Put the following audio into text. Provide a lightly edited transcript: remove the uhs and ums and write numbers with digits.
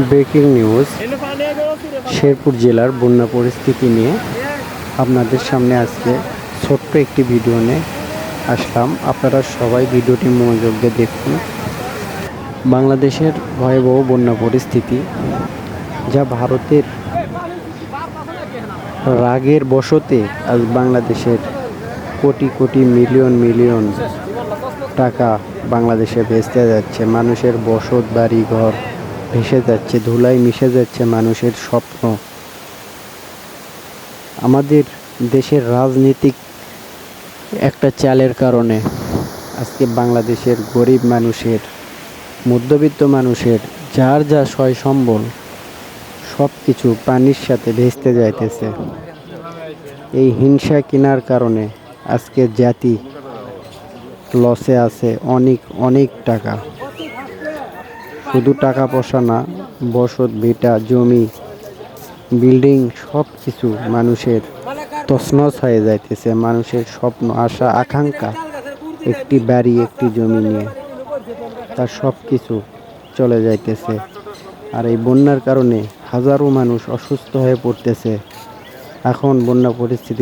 Breaking news, Sherpur জেলার বন্যা পরিস্থিতি নিয়ে আপনাদের সামনে আজকে ছোট্ট একটি ভিডিও নিয়ে আসলাম। আপনারা সবাই ভিডিওটি মনোযোগ দিয়ে দেখুন। বাংলাদেশের ভয়াবহ বন্যা পরিস্থিতি, যা ভারতের রাগের বশতে আজ বাংলাদেশের কোটি কোটি মিলিয়ন মিলিয়ন টাকা বাংলাদেশে ভেসতে যাচ্ছে। মানুষের বসত বাড়ি ঘর ভেসে যাচ্ছে, ধুলায় মিশে যাচ্ছে মানুষের স্বপ্ন। আমাদের দেশের রাজনীতিক একটা চালের কারণে আজকে বাংলাদেশের গরিব মানুষের, মধ্যবিত্ত মানুষের যার যা সয় সম্বল সব কিছু পানির সাথে ভেসতে যাইতেছে। এই হিংসা কেনার কারণে আজকে জাতি লসে আছে অনেক অনেক টাকা। শুধু টাকা পয়সা না, বসত ভিটা জমি বিল্ডিং সব কিছু মানুষের তছনছ হয়ে যাইতেছে। মানুষের স্বপ্ন আশা আকাঙ্ক্ষা একটি বাড়ি একটি জমি নিয়ে তার সব কিছু চলে যাইতেছে। আর এই বন্যার কারণে হাজারো মানুষ অসুস্থ হয়ে পড়তেছে। এখন বন্যা পরিস্থিতি